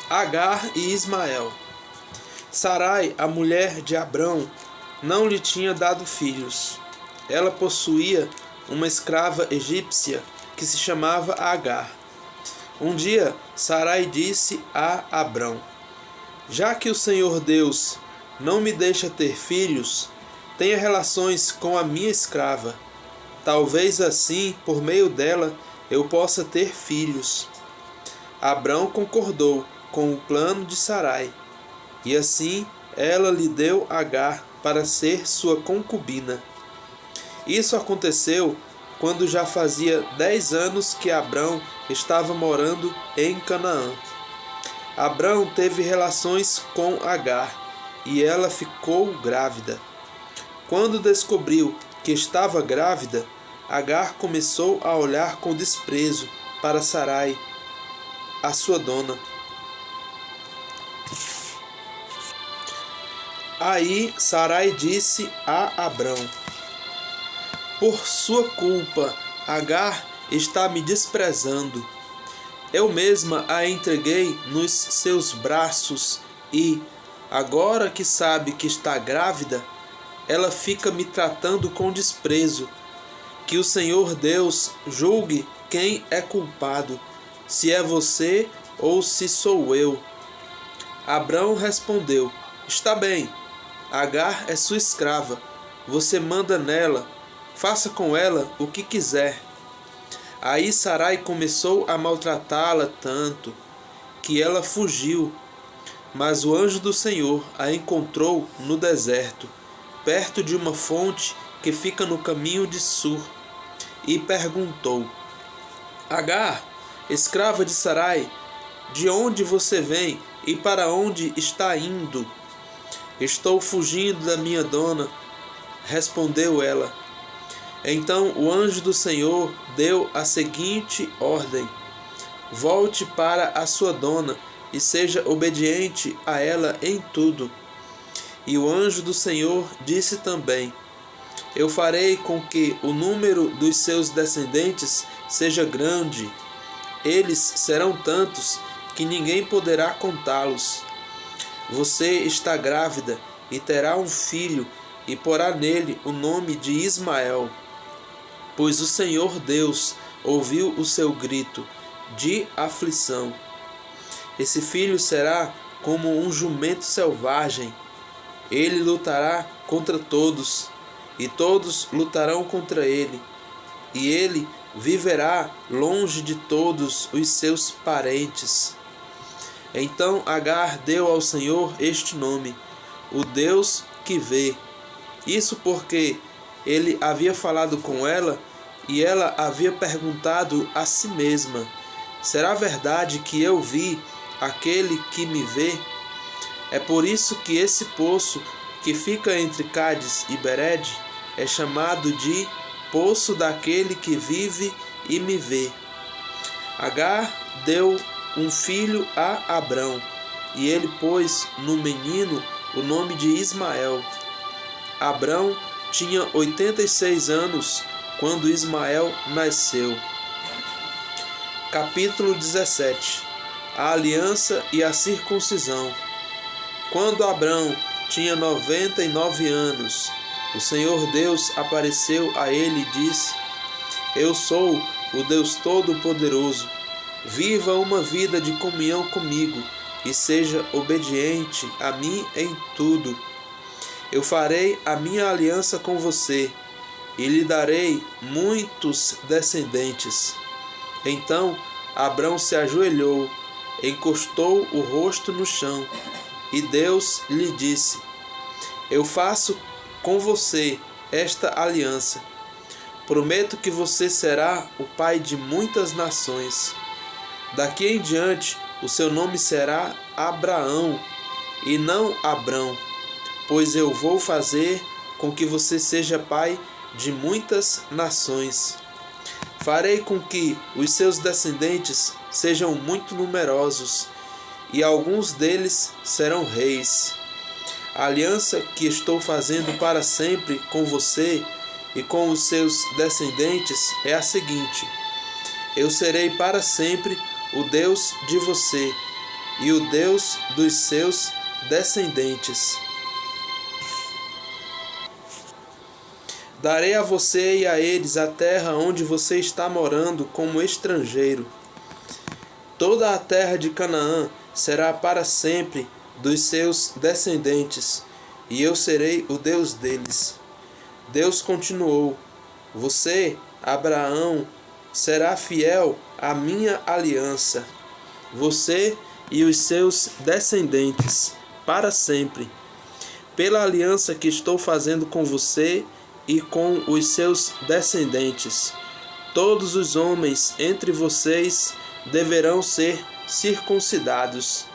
Agar e Ismael. Sarai, a mulher de Abrão, não lhe tinha dado filhos. Ela possuía uma escrava egípcia que se chamava Agar. Um dia, Sarai disse a Abrão: já que o Senhor Deus não me deixa ter filhos, tenha relações com a minha escrava. Talvez assim, por meio dela, eu possa ter filhos. Abrão concordou com o plano de Sarai, e assim ela lhe deu Agar para ser sua concubina. Isso aconteceu quando já fazia 10 anos que Abrão estava morando em Canaã. Abrão teve relações com Agar, e ela ficou grávida. Quando descobriu que estava grávida, Agar começou a olhar com desprezo para Sarai, a sua dona. Aí Sarai disse a Abrão: por sua culpa, Agar está me desprezando. Eu mesma a entreguei nos seus braços e, agora que sabe que está grávida, ela fica me tratando com desprezo. Que o Senhor Deus julgue quem é culpado, se é você ou se sou eu. Abrão respondeu: está bem, Agar é sua escrava, você manda nela, faça com ela o que quiser. Aí Sarai começou a maltratá-la tanto que ela fugiu, mas o anjo do Senhor a encontrou no deserto, perto de uma fonte que fica no caminho de Sur, e perguntou: Agar, escrava de Sarai, de onde você vem e para onde está indo? Estou fugindo da minha dona, respondeu ela. Então o anjo do Senhor deu a seguinte ordem: volte para a sua dona e seja obediente a ela em tudo. E o anjo do Senhor disse também: eu farei com que o número dos seus descendentes seja grande. Eles serão tantos que ninguém poderá contá-los. Você está grávida e terá um filho, e porá nele o nome de Ismael, pois o Senhor Deus ouviu o seu grito de aflição. Esse filho será como um jumento selvagem. Ele lutará contra todos, e todos lutarão contra ele, e ele viverá longe de todos os seus parentes. Então Agar deu ao Senhor este nome, o Deus que vê. Isso porque ele havia falado com ela, e ela havia perguntado a si mesma: será verdade que eu vi aquele que me vê? É por isso que esse poço que fica entre Cádiz e Bered é chamado de Poço daquele que vive e me vê. Agar deu um filho a Abrão, e ele pôs no menino o nome de Ismael. Abrão tinha 86 anos quando Ismael nasceu. Capítulo 17. A aliança e a circuncisão. Quando Abrão tinha 99 anos, o Senhor Deus apareceu a ele e disse: eu sou o Deus Todo-Poderoso. Viva uma vida de comunhão comigo e seja obediente a mim em tudo. Eu farei a minha aliança com você e lhe darei muitos descendentes. Então Abrão se ajoelhou, encostou o rosto no chão, e Deus lhe disse: eu faço com você esta aliança. Prometo que você será o pai de muitas nações. Daqui em diante, o seu nome será Abraão e não Abrão, pois eu vou fazer com que você seja pai de muitas nações. Farei com que os seus descendentes sejam muito numerosos, e alguns deles serão reis. A aliança que estou fazendo para sempre com você e com os seus descendentes é a seguinte: eu serei para sempre o Deus de você, e o Deus dos seus descendentes. Darei a você e a eles a terra onde você está morando como estrangeiro. Toda a terra de Canaã será para sempre dos seus descendentes, e eu serei o Deus deles. Deus continuou: Você, Abraão, será fiel à minha aliança, você e os seus descendentes, para sempre, pela aliança que estou fazendo com você e com os seus descendentes. Todos os homens entre vocês deverão ser circuncidados.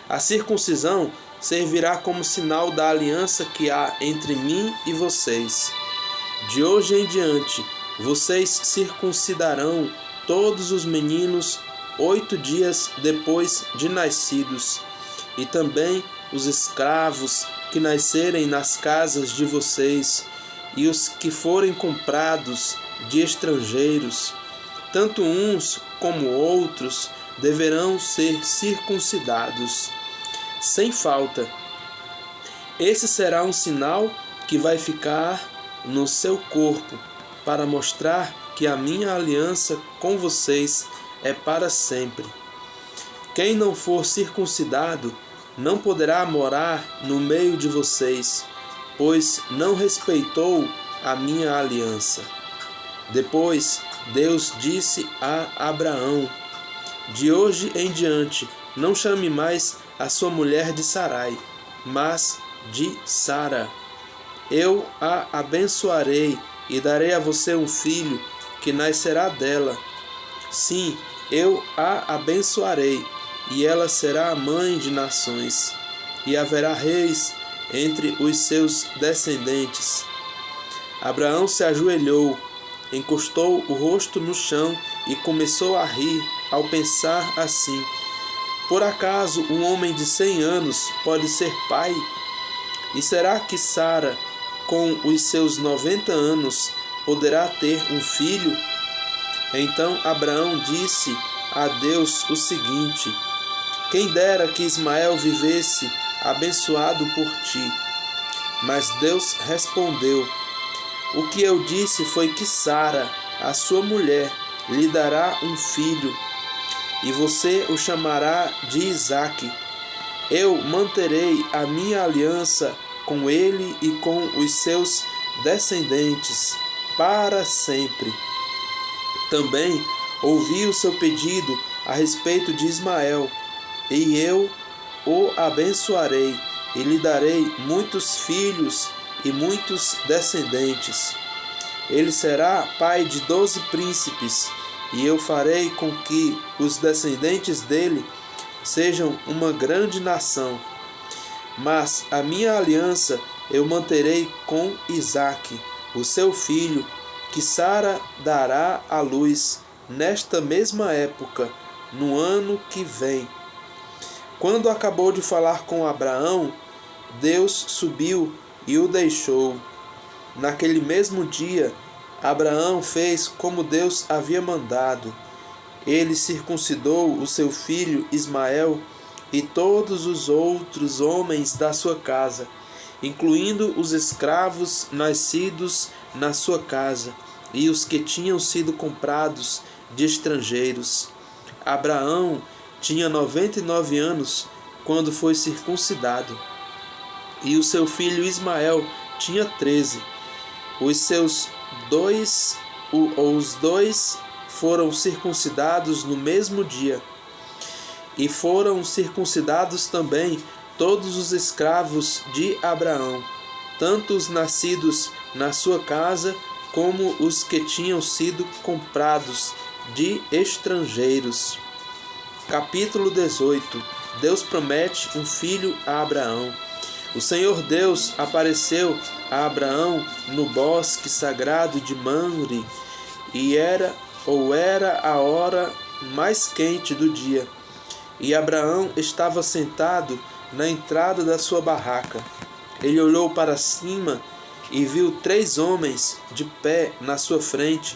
A circuncisão servirá como sinal da aliança que há entre mim e vocês. De hoje em diante, vocês circuncidarão todos os meninos 8 dias depois de nascidos, e também os escravos que nascerem nas casas de vocês, e os que forem comprados de estrangeiros, tanto uns como outros, deverão ser circuncidados, sem falta. Esse será um sinal que vai ficar no seu corpo, para mostrar que a minha aliança com vocês é para sempre. Quem não for circuncidado não poderá morar no meio de vocês, pois não respeitou a minha aliança. Depois Deus disse a Abraão: De hoje em diante, não chame mais a sua mulher de Sarai, mas de Sara. Eu a abençoarei e darei a você um filho que nascerá dela. Sim, eu a abençoarei, e ela será a mãe de nações, e haverá reis entre os seus descendentes. Abraão se ajoelhou, encostou o rosto no chão e começou a rir ao pensar assim: Por acaso um homem de 100 anos pode ser pai? E será que Sara, com os seus 90 anos, poderá ter um filho? Então Abraão disse a Deus o seguinte: Quem dera que Ismael vivesse abençoado por ti. Mas Deus respondeu: O que eu disse foi que Sara, a sua mulher, lhe dará um filho, e você o chamará de Isaque. Eu manterei a minha aliança com ele e com os seus descendentes para sempre. Também ouvi o seu pedido a respeito de Ismael, e eu o abençoarei, e lhe darei muitos filhos e muitos descendentes. Ele será pai de 12 príncipes, e eu farei com que os descendentes dele sejam uma grande nação. Mas a minha aliança eu manterei com Isaque, o seu filho, que Sara dará à luz nesta mesma época, no ano que vem. Quando acabou de falar com Abraão, Deus subiu e o deixou. Naquele mesmo dia, Abraão fez como Deus havia mandado. Ele circuncidou o seu filho Ismael e todos os outros homens da sua casa, incluindo os escravos nascidos na sua casa e os que tinham sido comprados de estrangeiros. Abraão tinha 99 anos quando foi circuncidado, e o seu filho Ismael tinha 13. Os dois foram circuncidados no mesmo dia, e foram circuncidados também todos os escravos de Abraão, tanto os nascidos na sua casa como os que tinham sido comprados de estrangeiros. Capítulo 18. Deus promete um filho a Abraão. O Senhor Deus apareceu a Abraão no bosque sagrado de Mamre, e era a hora mais quente do dia. E Abraão estava sentado na entrada da sua barraca. Ele olhou para cima e viu 3 homens de pé na sua frente.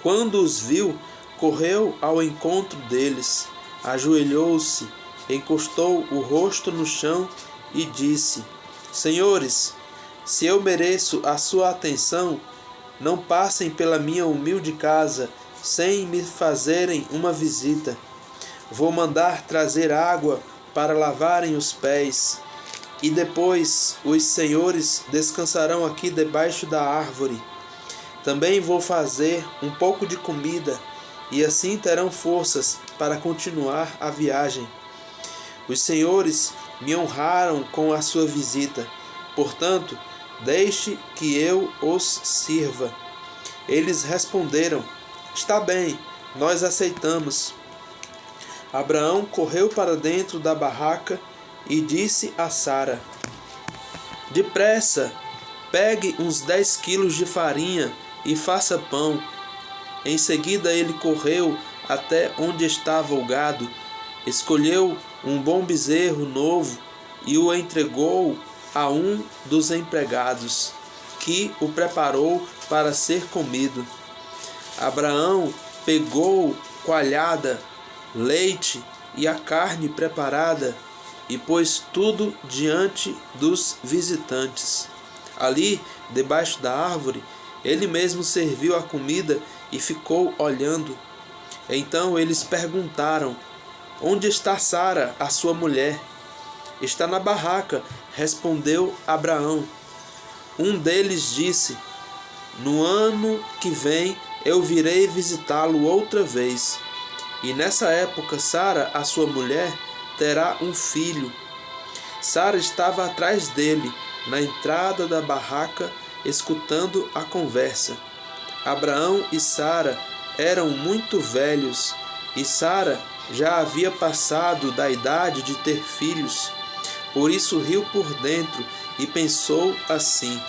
Quando os viu, correu ao encontro deles, ajoelhou-se encostou o rosto no chão e disse: Senhores, se eu mereço a sua atenção, não passem pela minha humilde casa sem me fazerem uma visita. Vou mandar trazer água para lavarem os pés, e depois os senhores descansarão aqui debaixo da árvore. Também vou fazer um pouco de comida, e assim terão forças para continuar a viagem. Os senhores me honraram com a sua visita, portanto, deixe que eu os sirva. Eles responderam: Está bem, nós aceitamos. Abraão correu para dentro da barraca e disse a Sara: Depressa, pegue uns 10 quilos de farinha e faça pão. Em seguida ele correu até onde estava o gado, escolheu um bom bezerro novo e o entregou a um dos empregados, que o preparou para ser comido. Abraão pegou coalhada, leite e a carne preparada e pôs tudo diante dos visitantes. Ali, debaixo da árvore, ele mesmo serviu a comida e ficou olhando. Então eles perguntaram: Onde está Sara, a sua mulher? Está na barraca, respondeu Abraão. Um deles disse: No ano que vem eu virei visitá-lo outra vez. E nessa época Sara, a sua mulher, terá um filho. Sara estava atrás dele, na entrada da barraca, escutando a conversa. Abraão e Sara eram muito velhos, e Sara já havia passado da idade de ter filhos. Por isso riu por dentro e pensou assim: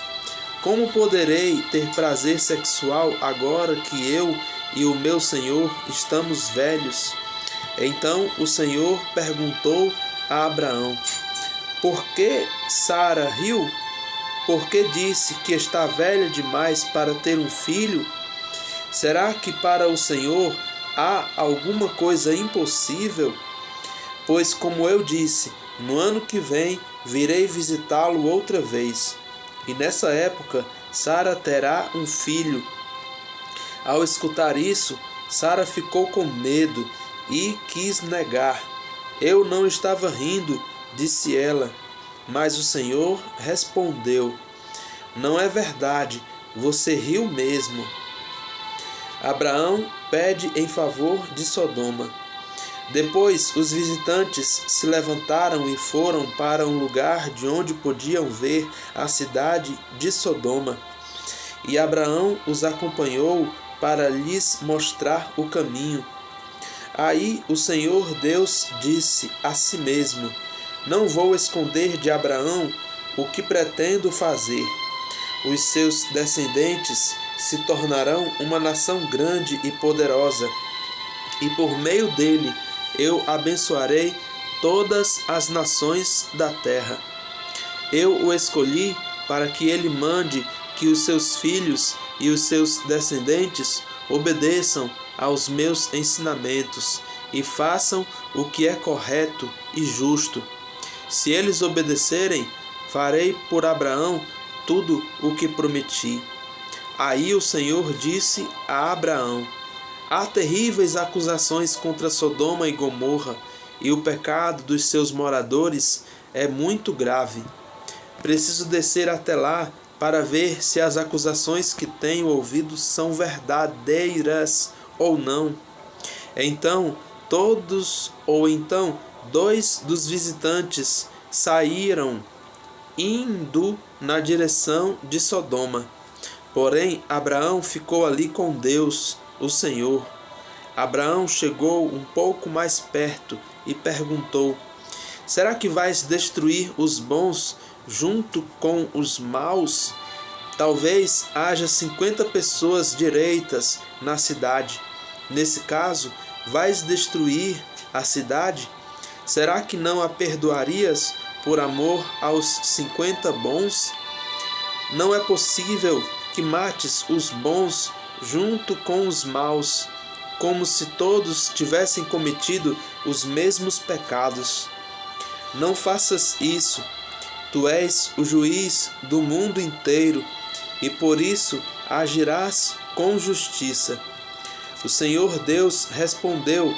Como poderei ter prazer sexual agora que eu e o meu senhor estamos velhos? Então o Senhor perguntou a Abraão: Por que Sara riu? Por que disse que está velha demais para ter um filho? Será que para o Senhor há alguma coisa impossível? Pois, como eu disse, no ano que vem virei visitá-lo outra vez, e nessa época Sara terá um filho. Ao escutar isso, Sara ficou com medo e quis negar. Eu não estava rindo, disse ela. Mas o Senhor respondeu: Não é verdade, você riu mesmo. Abraão pede em favor de Sodoma. Depois os visitantes se levantaram e foram para um lugar de onde podiam ver a cidade de Sodoma. E Abraão os acompanhou para lhes mostrar o caminho. Aí o Senhor Deus disse a si mesmo: Não vou esconder de Abraão o que pretendo fazer. Os seus descendentes se tornarão uma nação grande e poderosa, e por meio dele eu abençoarei todas as nações da terra. Eu o escolhi para que ele mande que os seus filhos e os seus descendentes obedeçam aos meus ensinamentos e façam o que é correto e justo. Se eles obedecerem, farei por Abraão tudo o que prometi. Aí o Senhor disse a Abraão: Há terríveis acusações contra Sodoma e Gomorra, e o pecado dos seus moradores é muito grave. Preciso descer até lá para ver se as acusações que tenho ouvido são verdadeiras ou não. Então dois dos visitantes saíram indo na direção de Sodoma. Porém, Abraão ficou ali com Deus, o Senhor. Abraão chegou um pouco mais perto e perguntou: Será que vais destruir os bons junto com os maus? Talvez haja 50 pessoas direitas na cidade. Nesse caso, vais destruir a cidade? Será que não a perdoarias por amor aos 50 bons? Não é possível que mates os bons junto com os maus. como se todos tivessem cometido os mesmos pecados. Não faças isso. Tu és o juiz do mundo inteiro e por isso agirás com justiça. O Senhor Deus respondeu: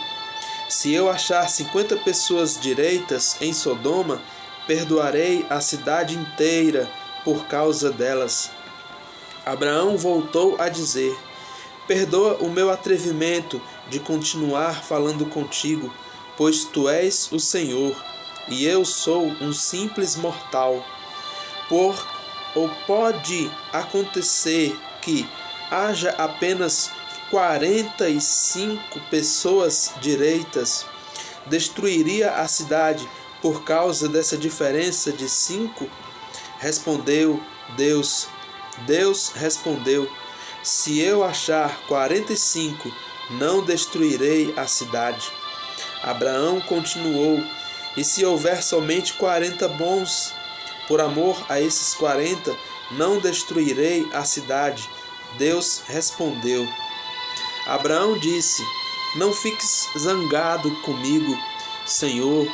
se eu achar 50 pessoas direitas em Sodoma, perdoarei a cidade inteira por causa delas. Abraão voltou a dizer: perdoa o meu atrevimento de continuar falando contigo, pois tu és o Senhor, e eu sou um simples mortal. Ou pode acontecer que haja apenas 45 pessoas direitas? Destruiria a cidade por causa dessa diferença de 5? Respondeu Deus. Deus respondeu: se eu achar 45, não destruirei a cidade. Abraão continuou: e se houver somente 40 bons? Por amor a esses 40, não destruirei a cidade. Deus respondeu. Abraão disse: não fiques zangado comigo, Senhor,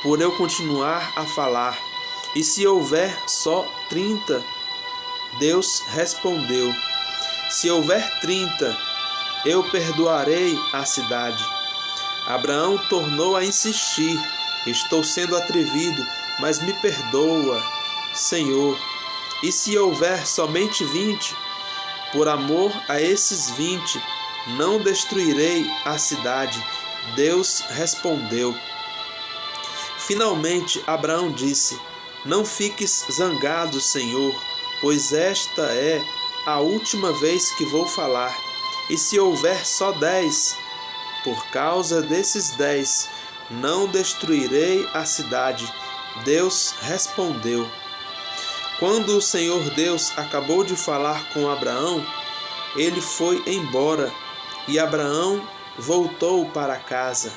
por eu continuar a falar. E se houver só 30? Deus respondeu: se houver 30, eu perdoarei a cidade. Abraão tornou a insistir: estou sendo atrevido, mas me perdoa, Senhor. E se houver somente 20? Por amor a esses 20, não destruirei a cidade. Deus respondeu. Finalmente Abraão disse: não fiques zangado, Senhor, pois esta é a última vez que vou falar. E se houver só 10? Por causa desses 10, não destruirei a cidade. Deus respondeu. Quando o Senhor Deus acabou de falar com Abraão, ele foi embora e Abraão voltou para casa.